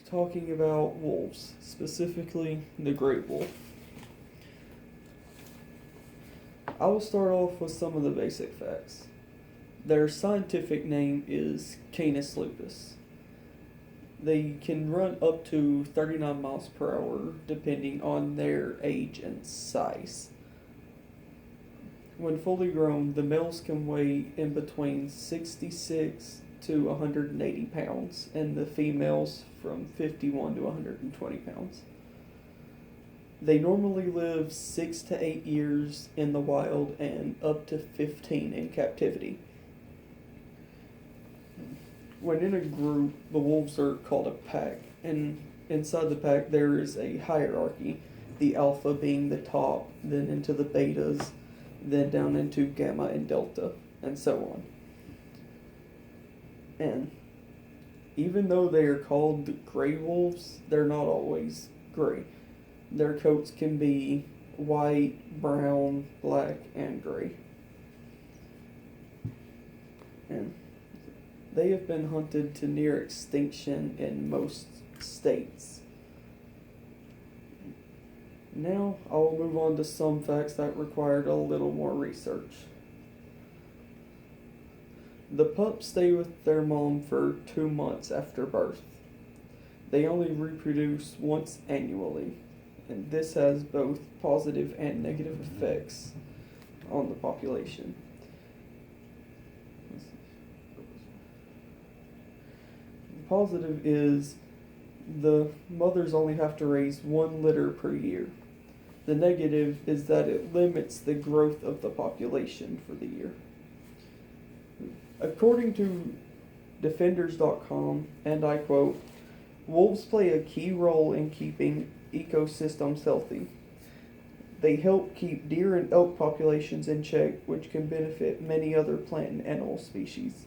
Talking about wolves, specifically the great wolf. I will start off with some of the basic facts. Their scientific name is Canis lupus. They can run up to 39 miles per hour depending on their age and size. When fully grown, the males can weigh in between 66 to 180 pounds, and the females from 51 to 120 pounds. They normally live 6 to 8 years in the wild and up to 15 in captivity. When in a group, the wolves are called a pack, and inside the pack there is a hierarchy, the alpha being the top, then into the betas, then down into gamma and delta, and so on. And even though they are called the gray wolves, they're not always gray. Their coats can be white, brown, black, and gray. And they have been hunted to near extinction in most states. Now I will move on to some facts that required a little more research. The pups stay with their mom for 2 months after birth. They only reproduce once annually, and this has both positive and negative effects on the population. The positive is the mothers only have to raise 1 litter per year. The negative is that it limits the growth of the population for the year. According to Defenders.com, and I quote, wolves play a key role in keeping ecosystems healthy. They help keep deer and elk populations in check, which can benefit many other plant and animal species.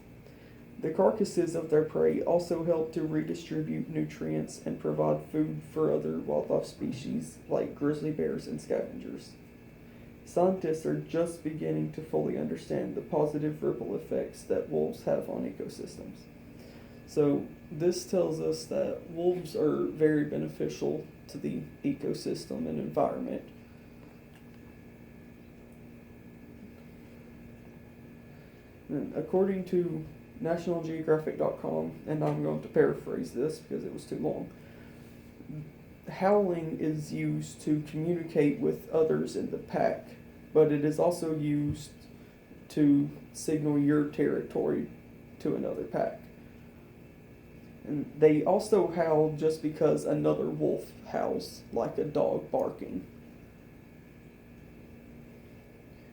The carcasses of their prey also help to redistribute nutrients and provide food for other wildlife species like grizzly bears and scavengers. Scientists are just beginning to fully understand the positive ripple effects that wolves have on ecosystems. So, this tells us that wolves are very beneficial to the ecosystem and environment. And according to NationalGeographic.com, and I'm going to paraphrase this because it was too long, howling is used to communicate with others in the pack, but it is also used to signal your territory to another pack. And they also howl just because another wolf howls, like a dog barking.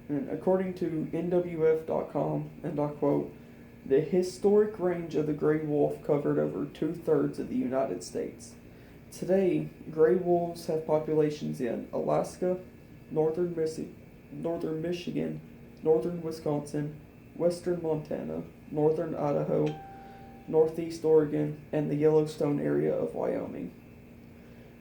And according to NWF.com, and I quote, the historic range of the gray wolf covered over 2/3 of the United States. Today, gray wolves have populations in Alaska, northern Michigan, northern Wisconsin, western Montana, northern Idaho, northeast Oregon, and the Yellowstone area of Wyoming.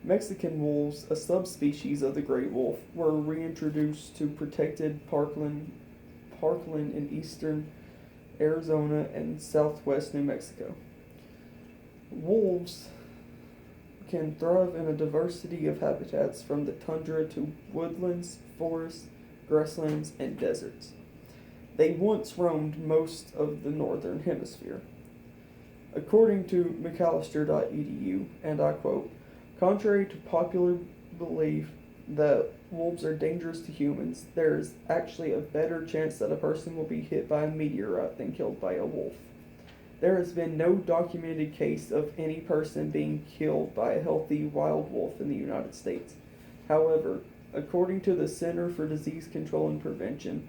Mexican wolves, a subspecies of the gray wolf, were reintroduced to protected parkland in eastern Arizona and southwest New Mexico. Wolves can thrive in a diversity of habitats from the tundra to woodlands, forests, grasslands, and deserts. They once roamed most of the northern hemisphere. According to McAllister.edu, and I quote, contrary to popular belief that wolves are dangerous to humans, there is actually a better chance that a person will be hit by a meteorite than killed by a wolf. There has been no documented case of any person being killed by a healthy wild wolf in the United States. However, according to the Center for Disease Control and Prevention,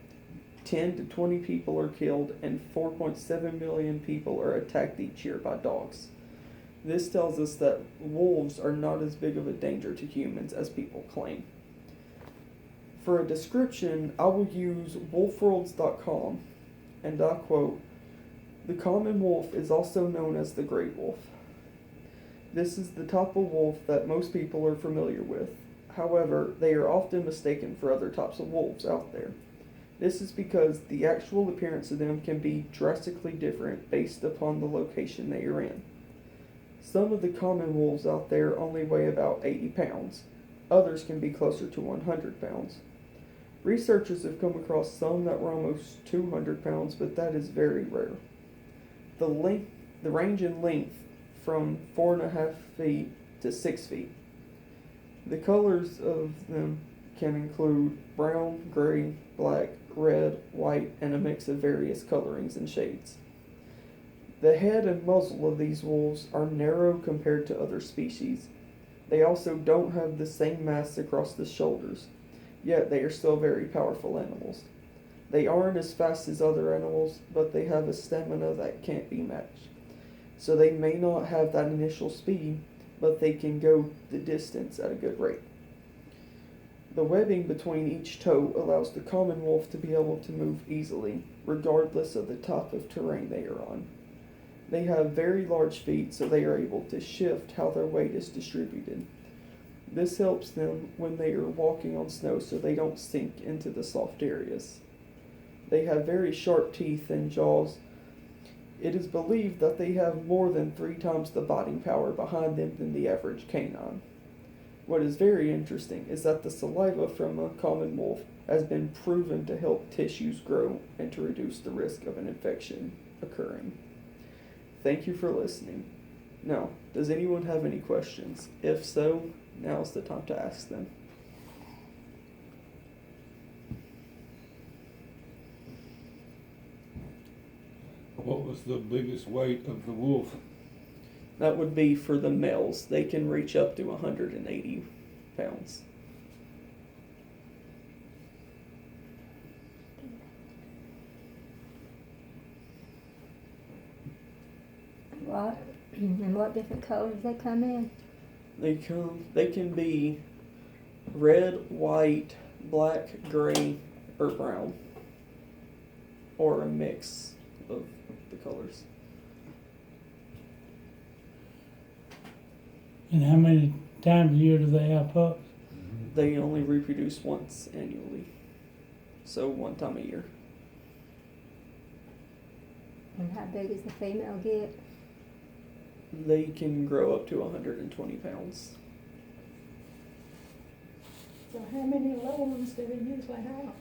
10 to 20 people are killed and 4.7 million people are attacked each year by dogs. This tells us that wolves are not as big of a danger to humans as people claim. For a description, I will use wolfworlds.com, and I quote, the common wolf is also known as the gray wolf. This is the type of wolf that most people are familiar with. However, they are often mistaken for other types of wolves out there. This is because the actual appearance of them can be drastically different based upon the location they are in. Some of the common wolves out there only weigh about 80 pounds. Others can be closer to 100 pounds. Researchers have come across some that were almost 200 pounds, but that is very rare. The range in length from 4.5 feet to 6 feet. The colors of them can include brown, gray, black, red, white, and a mix of various colorings and shades. The head and muzzle of these wolves are narrow compared to other species. They also don't have the same mass across the shoulders, yet they are still very powerful animals. They aren't as fast as other animals, but they have a stamina that can't be matched. So they may not have that initial speed, but they can go the distance at a good rate. The webbing between each toe allows the common wolf to be able to move easily, regardless of the type of terrain they are on. They have very large feet, so they are able to shift how their weight is distributed. This helps them when they are walking on snow so they don't sink into the soft areas. They have very sharp teeth and jaws. It is believed that they have more than 3 times the biting power behind them than the average canine. What is very interesting is that the saliva from a common wolf has been proven to help tissues grow and to reduce the risk of an infection occurring. Thank you for listening. Now, does anyone have any questions? If so, now's the time to ask them. What was the biggest weight of the wolf? That would be for the males. They can reach up to 180 pounds. What? And what different colors they come in? They can be red, white, black, gray, or brown. Or a mix of the colors. And how many times a year do they have pups? They only reproduce once annually. So 1 time a year. And how big does the female get? They can grow up to 120 pounds. So how many little ones do they usually have?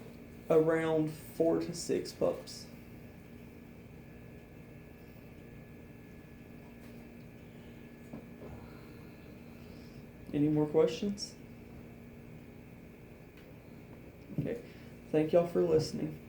Around 4 to 6 pups. Any more questions? Okay. Thank y'all for listening.